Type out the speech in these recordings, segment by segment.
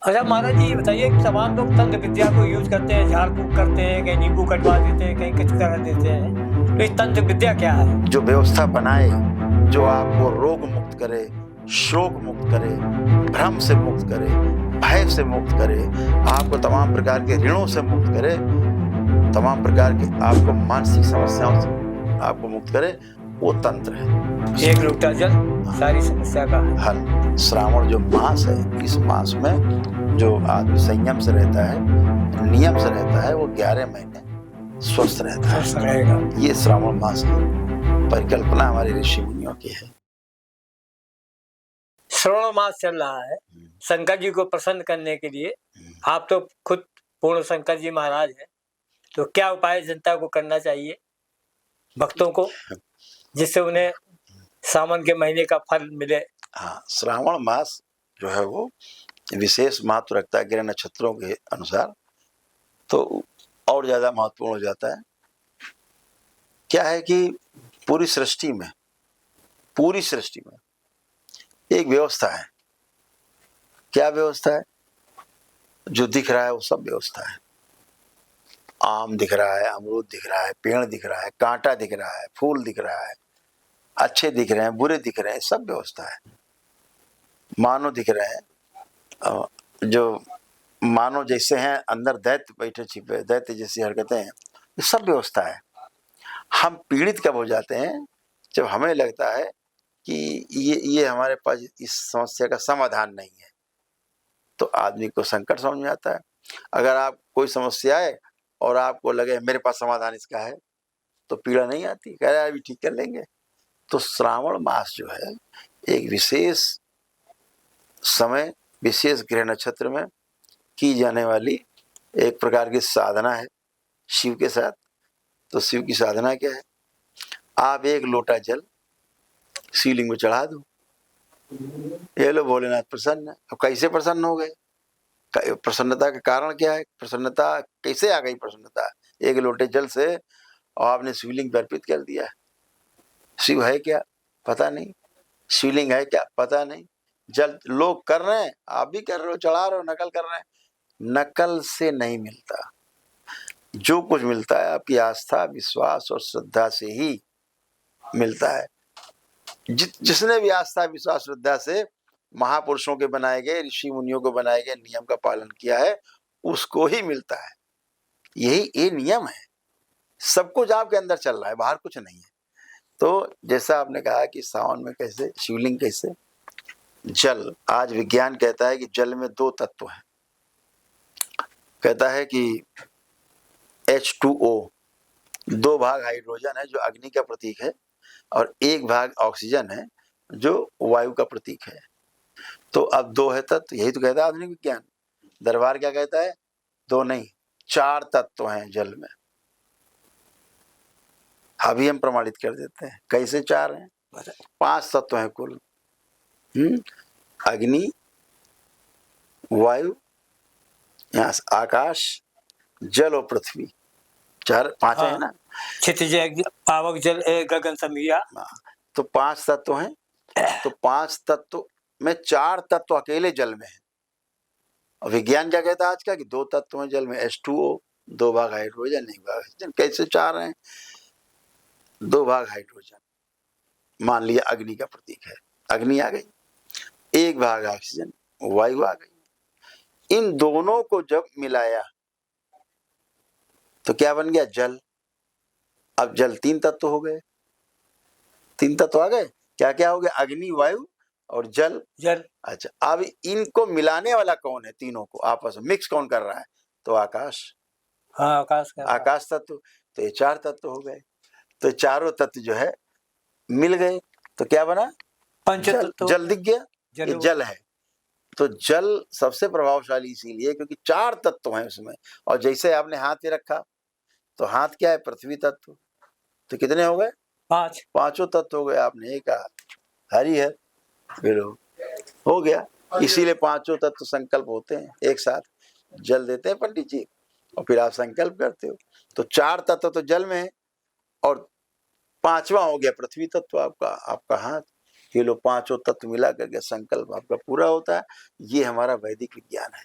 अच्छा महाराज जी, ये बताइए कि तमाम लोग तंत्र विद्या को यूज करते हैं, झाड़ फूक करते हैं, कहीं नींबू कटवा देते हैं, कहीं कुछ कर देते हैं, तो ये तंत्र विद्या क्या है? जो व्यवस्था बनाए, जो आपको रोग मुक्त करे, शोक मुक्त करे, भ्रम से मुक्त करे, भय से मुक्त करे, आपको तमाम प्रकार के ऋणों से मुक्त करे, तमाम प्रकार के आपको मानसिक समस्याओं से आपको मुक्त करे, वो तंत्र है। एक लोटा जल सारी समस्या का हल। श्रावण जो मास है, इस मास में जो आदमी संयम से रहता है, नियम से रहता है, वो 11 महीने स्वस्थ रहता है। स्वस्थ रहेगा। ये श्रावण मास की परिकल्पना हमारे ऋषि मुनियों की है। श्रावण मास चल रहा है, शंकर जी को प्रसन्न करने के लिए आप तो खुद पूर्ण शंकर जी महाराज हैं, तो क्या उपाय जनता को करना चाहिए, भक्तों को, जिससे उन्हें सावन के महीने का फल मिले? हाँ, श्रावण मास जो है वो विशेष महत्व रखता है ग्रह नक्षत्रों के अनुसार, तो और ज्यादा महत्वपूर्ण हो जाता है। क्या है कि पूरी सृष्टि में एक व्यवस्था है। क्या व्यवस्था है? जो दिख रहा है वो सब व्यवस्था है। आम दिख रहा है, अमरूद दिख रहा है, पेड़ दिख रहा है, कांटा दिख रहा है, फूल दिख रहा है, अच्छे दिख रहे हैं, बुरे दिख रहे हैं, सब व्यवस्था है। मानव दिख रहे हैं, जो मानव जैसे हैं, अंदर दैत्य बैठे छिपे, दैत्य जैसी हरकतें हैं, ये सब व्यवस्था है। हम पीड़ित कब हो जाते हैं? जब हमें लगता है कि ये हमारे पास इस समस्या का समाधान नहीं है, तो आदमी को संकट समझ में आता है। अगर आप कोई समस्या है और आपको लगे मेरे पास समाधान इसका है, तो पीड़ा नहीं आती, कह रहे अभी ठीक कर लेंगे। तो श्रावण मास जो है एक विशेष समय, विशेष ग्रह नक्षत्र में की जाने वाली एक प्रकार की साधना है शिव के साथ। तो शिव की साधना क्या है? आप एक लोटा जल शिवलिंग में चढ़ा दो, ये लो भोलेनाथ प्रसन्न है। अब कैसे प्रसन्न हो गए? प्रसन्नता का कारण क्या है? प्रसन्नता कैसे आ गई? प्रसन्नता एक लोटे जल से, और आपने शिवलिंग पर अर्पित कर दिया। शिव है क्या? पता नहीं। शिवलिंग है क्या? पता नहीं। जल लोग कर रहे हैं, आप भी कर रहे हो, चढ़ा रहे हो, नकल कर रहे हैं। नकल से नहीं मिलता। जो कुछ मिलता है आपकी आस्था, विश्वास और श्रद्धा से ही मिलता है। जिसने भी आस्था, विश्वास, श्रद्धा से महापुरुषों के बनाए गए, ऋषि मुनियों को बनाए गए नियम का पालन किया है, उसको ही मिलता है। यही ये नियम है। सब कुछ आपके अंदर चल रहा है, बाहर कुछ नहीं है। तो जैसा आपने कहा कि सावन में कैसे शिवलिंग, कैसे जल, आज विज्ञान कहता है कि जल में 2 तत्व हैं। कहता है कि H2O, 2 भाग हाइड्रोजन है जो अग्नि का प्रतीक है, और 1 भाग ऑक्सीजन है जो वायु का प्रतीक है। तो अब 2 है तत्व, यही तो कहता है आधुनिक विज्ञान। दरबार क्या कहता है? 2 नहीं, 4 तत्व हैं जल में। अभी हम प्रमाणित कर देते हैं कैसे 4 हैं। 5 तत्व हैं कुल। अग्नि, वायु, यहाँ आकाश, जल और पृथ्वी, 5 है ना। क्षितिज, पावक, जल, गगन, समिया। तो 5 तत्व हैं। तो 5 तत्व में 4 तत्व अकेले जल में है। और विज्ञान क्या कहता है आज का? कि 2 तत्व हैं जल में, H2O, 2 भाग हाइड्रोजन, 1 भाग ऑक्सीजन। कैसे 4 हैं? 2 भाग हाइड्रोजन, मान लिया अग्नि का प्रतीक है, अग्नि आ गई। 1 भाग ऑक्सीजन, वायु आ गई। इन दोनों को जब मिलाया तो क्या बन गया? जल। अब जल 3 तत्व हो गए, 3 तत्व आ गए। क्या क्या हो गया? अग्नि, वायु और जल। अच्छा, अब इनको मिलाने वाला कौन है? तीनों को आपस में मिक्स कौन कर रहा है? तो आकाश। हाँ, आकाश तत्व। तो ये 4 तत्व हो गए। तो चारों तत्व जो है मिल गए, तो क्या बना? जल दिख गया, ये जल है। तो जल सबसे प्रभावशाली इसीलिए क्योंकि 4 तत्व हैं उसमें। और जैसे आपने हाथ में रखा, तो हाथ क्या है? पृथ्वी तत्व। तो कितने हो गए? 5। पांचों तत्व हो गए। आपने एक हरी है, फिर हो गया। इसीलिए 5 तत्व संकल्प होते हैं, एक साथ जल देते हैं पंडित जी, और फिर आप संकल्प करते हो। तो 4 तत्व तो जल में है, और 5वां हो गया पृथ्वी तत्व, आपका हाथ। ये लो 5 तत्व मिला करके संकल्प आपका पूरा होता है। ये हमारा वैदिक विज्ञान है।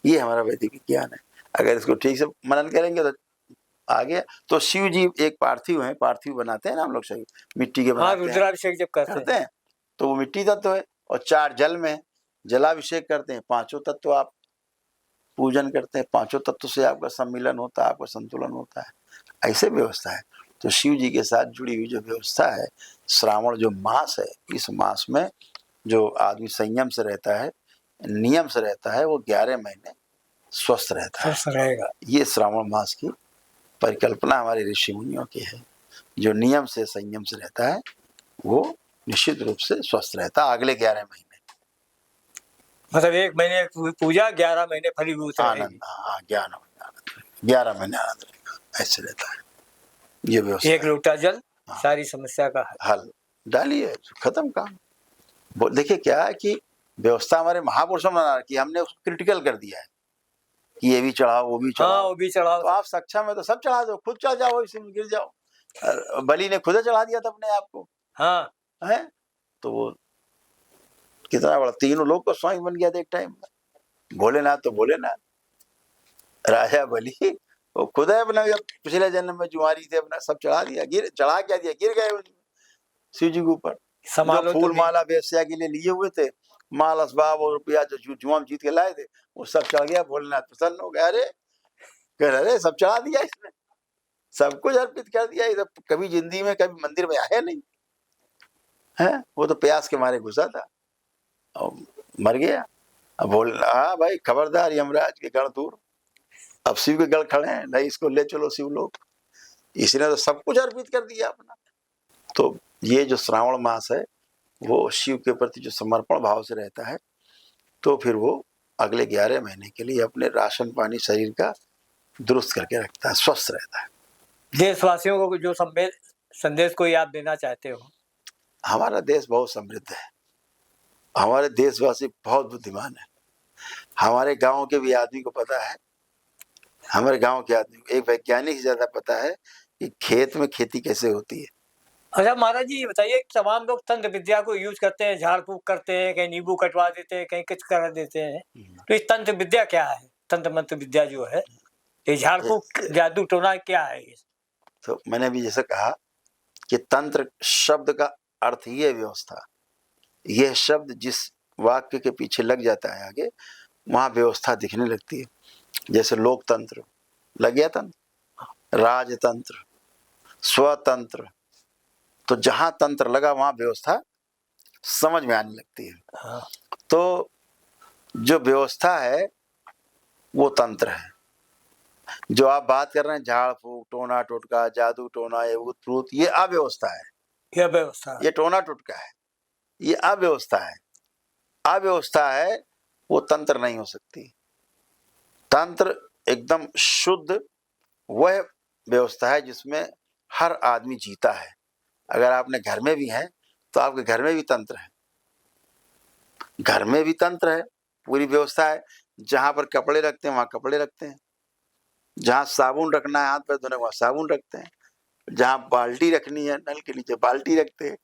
ये हमारा वैदिक ज्ञान है। अगर इसको ठीक से मनन करेंगे तो आ गया। तो शिव जी एक पार्थिव है, पार्थिव बनाते हैं ना हम लोग सही, मिट्टी के हाँ, बनाते हैं, रुद्राभिषेक जब करते हैं, तो वो मिट्टी तत्व है। और 4 जल में जलाभिषेक करते हैं, 5 तत्व आप पूजन करते हैं, 5 तत्व से आपका सम्मिलन होता है, आपका संतुलन होता है। ऐसे व्यवस्था है। तो शिव जी के साथ जुड़ी हुई जो व्यवस्था है, श्रावण जो मास है, इस मास में जो आदमी संयम से रहता है, नियम से रहता है, वो 11 महीने स्वस्थ रहता है। स्वस्थ रहेगा। ये श्रावण मास की परिकल्पना हमारे ऋषि मुनियों की है। जो नियम से संयम से रहता है वो निश्चित रूप से स्वस्थ रहता है अगले 11 महीने। मतलब 1 महीने पूजा, 11 महीने फलीभूत रहेगी। आनंद, हाँ, ज्ञान होगा, आनंद, 11 महीने आनंद रहेगा, ऐसे रहता है। ये व्यवस्था 1 लोटा जल सारी समस्या का हल, डालिए, खत्म काम। देखिए क्या है कि व्यवस्था हमारे महापुरुषों ने बना रखी है, हमने उसको क्रिटिकल कर दिया है कि ये भी चढ़ाओ, वो भी चढ़ाओ। वो भी चढ़ाओ। तो आप सक्षम है तो सब चढ़ा दो, खुद चढ़ जाओ, इसी में गिर जाओ। बलि ने खुद चढ़ा दिया था अपने आप को, हाँ है, तो वो कितना बड़ा, तीनों लोग को स्वामी बन गया था एक टाइम में। भोलेनाथ तो भोलेनाथ, राजा बलि वो खुद है अपना, जब पिछले जन्म में जुआरी थे अपना सब चढ़ा दिया, चढ़ा क्या दिया, गिर गए शिव जी के ऊपर। जो फूल माला व्यवसाय के लिए लिए हुए थे, माल असबाब और रुपया जो जुआम जीत के लाए थे, वो सब चढ़ गया। भोलेनाथ प्रसन्न हो गया, अरे कह रहे सब चढ़ा दिया इसने, सब कुछ अर्पित कर दिया। ये तो कभी जिंदगी में कभी मंदिर में आया नहीं है, वो तो प्यास के मारे घुसा था और मर गया। अब बोल, हाँ भाई खबरदार, यमराज के गण दूर, अब शिव के गण खड़े हैं, नहीं इसको ले चलो शिव लोग। इसने तो सब कुछ अर्पित कर दिया अपना। तो ये जो श्रावण मास है वो शिव के प्रति जो समर्पण भाव से रहता है, तो फिर वो अगले 11 महीने के लिए अपने राशन पानी शरीर का दुरुस्त करके रखता है, स्वस्थ रहता है। देशवासियों को जो संदेश कोई आप देना चाहते हो? हमारा देश बहुत समृद्ध है, हमारे देशवासी बहुत बुद्धिमान है। हमारे गांव के भी आदमी को पता है, हमारे गांव के आदमी को, एक वैज्ञानिक से ज्यादा पता है कि खेत में खेती कैसे होती है। अच्छा महाराज जी, ये बताइए, तमाम लोग तंत्र विद्या को यूज करते हैं, झाड़ फूक करते हैं, कहीं नींबू कटवा देते हैं, कहीं कुछ कर देते हैं, तो ये तंत्र विद्या क्या है? तंत्र मंत्र विद्या जो है, ये झाड़ फूक जादू टोना क्या है ये? तो मैंने भी जैसे कहा कि तंत्र शब्द का अर्थ ही है व्यवस्था। यह शब्द जिस वाक्य के पीछे लग जाता है आगे, वहां व्यवस्था दिखने लगती है। जैसे लोकतंत्र लग गया तंत्र, राजतंत्र, स्वतंत्र, तो जहां तंत्र लगा वहां व्यवस्था समझ में आने लगती है। हाँ। तो जो व्यवस्था है वो तंत्र है। जो आप बात कर रहे हैं झाड़ फूक, टोना टोटका, जादू टोना, ये भूत प्रूत, ये अव्यवस्था है। यह व्यवस्था, ये टोना टोटका है, ये अव्यवस्था है। अव्यवस्था है, वो तंत्र नहीं हो सकती। तंत्र एकदम शुद्ध वह व्यवस्था है जिसमें हर आदमी जीता है। अगर आपने घर में भी है तो आपके घर में भी तंत्र है, घर में भी तंत्र है, पूरी व्यवस्था है। जहां पर कपड़े रखते हैं वहां कपड़े रखते हैं, जहां साबुन रखना है हाथ पैर धोने वहां साबुन रखते हैं, जहां बाल्टी रखनी है नल के नीचे बाल्टी रखते हैं।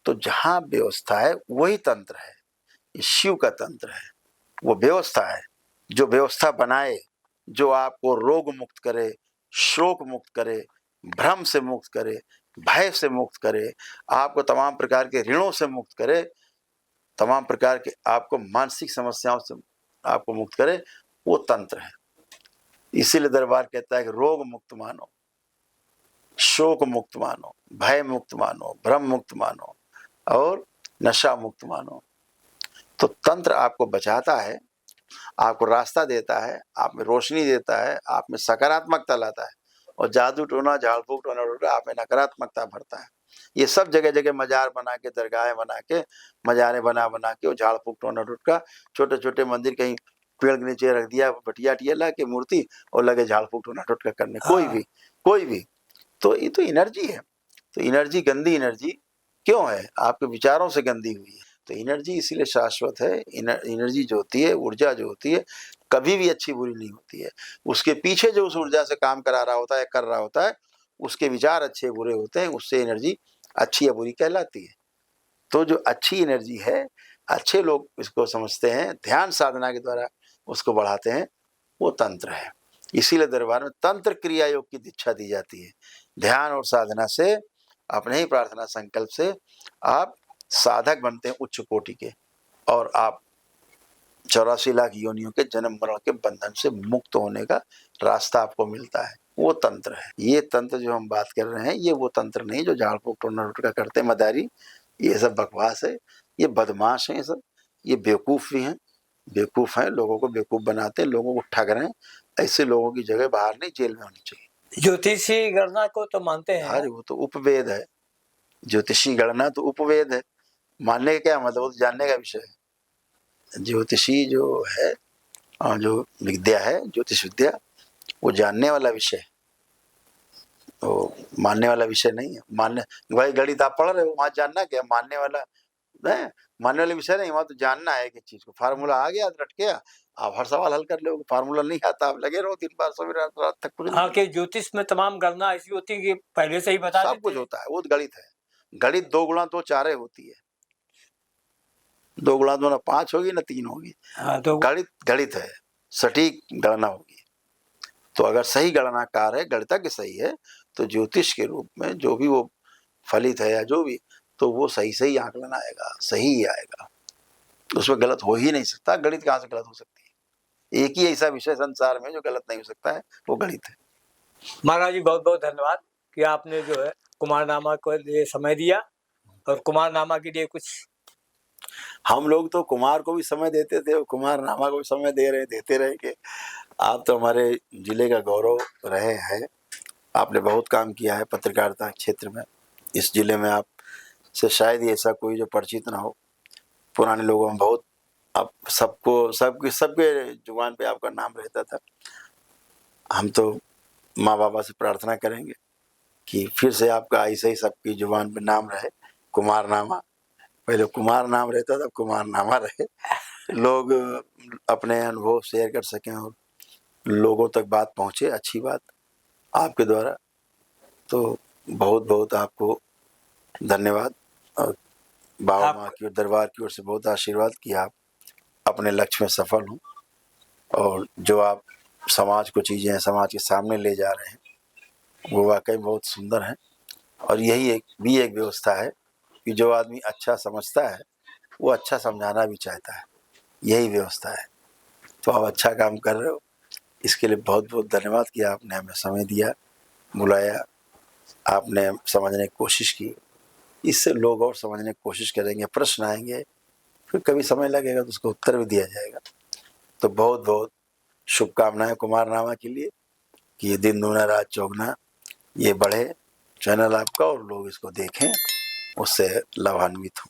तो जहां व्यवस्था है वही तंत्र है, ये शिव का तंत्र है। वो व्यवस्था है जो व्यवस्था बनाए, जो आपको रोग मुक्त करे, शोक मुक्त करे, भ्रम से मुक्त करे, भय से मुक्त करे, आपको तमाम प्रकार के ऋणों से मुक्त करे, तमाम प्रकार के आपको मानसिक समस्याओं से आपको मुक्त करे, वो तंत्र है। इसीलिए दरबार कहता है कि रोग मुक्त मानो, शोक मुक्त मानो, भय मुक्त मानो, भ्रम मुक्त मानो और नशा मुक्त मानो। तो तंत्र आपको बचाता है, आपको रास्ता देता है, आप में रोशनी देता है, आप में सकारात्मकता लाता है। और जादू टोना, झाड़ फूक, टोना टोटका आप में नकारात्मकता भरता है। ये सब जगह जगह मजार बना के, दरगाहें बना के, मजारें बना बना के, और झाड़ फूक, टोना टोटका, छोटे छोटे मंदिर कहीं पेड़ के नीचे रख दिया बटिया टिया ला के मूर्ति, और लगे झाड़ फूक टोना टोटका करने। कोई भी तो ये तो एनर्जी है। तो एनर्जी गंदी एनर्जी क्यों है? आपके विचारों से गंदी हुई है। तो एनर्जी इसीलिए शाश्वत है। एनर्जी जो होती है, ऊर्जा जो होती है, कभी भी अच्छी बुरी नहीं होती है। उसके पीछे जो उस ऊर्जा से काम करा रहा होता है, कर रहा होता है, उसके विचार अच्छे बुरे होते हैं, उससे एनर्जी अच्छी या बुरी कहलाती है। तो जो अच्छी एनर्जी है, अच्छे लोग इसको समझते हैं, ध्यान साधना के द्वारा उसको बढ़ाते हैं, वो तंत्र है। इसीलिए दरबार में तंत्र क्रिया योग की दीक्षा दी जाती है। ध्यान और साधना से, अपने ही प्रार्थना संकल्प से आप साधक बनते हैं उच्च कोटि के, और आप 84 लाख योनियों के जन्म मरण के बंधन से मुक्त होने का रास्ता आपको मिलता है। वो तंत्र है। ये तंत्र जो हम बात कर रहे हैं, ये वो तंत्र नहीं जो झाड़ फूक टोना टोटका करते मदारी। ये सब बकवास है, ये बदमाश हैं सब, ये बेवकूफ़ भी हैं, बेवकूफ़ हैं, लोगों को बेवकूफ़ बनाते हैं, लोगों को ठग रहे हैं। ऐसे लोगों की जगह बाहर नहीं, जेल में होनी चाहिए। ज्योतिषी गणना को तो मानते हैं? अरे वो तो उपवेद है, ज्योतिषी गणना तो उपवेद है। मानने का क्या मतलब, वो तो जानने का विषय है। ज्योतिषी जो है, जो विद्या है, ज्योतिष विद्या, वो जानने वाला विषय है, वो मानने वाला विषय नहीं है। मानने, भाई गणित आप पढ़ रहे हो, वहां जानना क्या, मानने वाला है, मानने वाले विषय नहीं, वहां तो जानना है कि चीज को। फार्मूला आ गया, रट गया, आप हर सवाल हल कर लो। फार्मूला नहीं आता, आप लगे रहो दिन भर, सवेरे रात तक पूरे हाँ, कि ज्योतिष में तमाम गणना ऐसी होती है कि पहले से ही बता सब देते कुछ हैं। होता है। वो गणित है। गणित 2 गुणा 2 4 होती है, 2 गुणा 2 ना 5 होगी ना 3 होगी। हाँ, तो गणित गणित है, सटीक गणना होगी। तो अगर सही गणनाकार है, गणितज्ञ सही है, तो ज्योतिष के रूप में जो भी वो फलित है या जो भी, तो वो सही सही आकलन आएगा, सही ही आएगा, उसमें गलत हो ही नहीं सकता। गणित कहाँ से गलत हो सकती है? एक ही ऐसा विषय संसार में जो गलत नहीं हो सकता है, वो गणित है। महाराज जी बहुत बहुत धन्यवाद कि आपने जो है कुमारनामा को लिए समय दिया, और कुमारनामा के लिए कुछ। हम लोग तो कुमार को भी समय देते थे और कुमारनामा को भी समय देते रहेंगे। आप तो हमारे जिले का गौरव रहे हैं। आपने बहुत काम किया है पत्रकारिता क्षेत्र में। इस जिले में आप से शायद ही ऐसा कोई जो परिचित ना हो। पुराने लोगों में बहुत, आप सबको सबके जुबान पे आपका नाम रहता था। हम तो माँ बाबा से प्रार्थना करेंगे कि फिर से आपका ऐसे ही सबकी जुबान पे नाम रहे, कुमारनामा। पहले कुमार नाम रहता था, कुमारनामा रहे, लोग अपने अनुभव शेयर कर सकें और लोगों तक बात पहुँचे, अच्छी बात आपके द्वारा। तो बहुत बहुत आपको धन्यवाद, और बाबा माँ की और दरबार की ओर से बहुत आशीर्वाद कि आप अपने लक्ष्य में सफल हों, और जो आप समाज को चीज़ें समाज के सामने ले जा रहे हैं, वो वाकई बहुत सुंदर हैं। और यही एक व्यवस्था है कि जो आदमी अच्छा समझता है, वो अच्छा समझाना भी चाहता है। यही व्यवस्था है। तो आप अच्छा काम कर रहे हो, इसके लिए बहुत बहुत धन्यवाद कि आपने हमें समय दिया, बुलाया, आपने समझने की कोशिश की। इससे लोग और समझने की कोशिश करेंगे, प्रश्न आएंगे, फिर कभी समय लगेगा तो उसका उत्तर भी दिया जाएगा। तो बहुत बहुत शुभकामनाएं कुमारनामा के लिए कि ये दिन दूना रात चौगुना ये बढ़े चैनल आपका, और लोग इसको देखें, उससे लाभान्वित हों।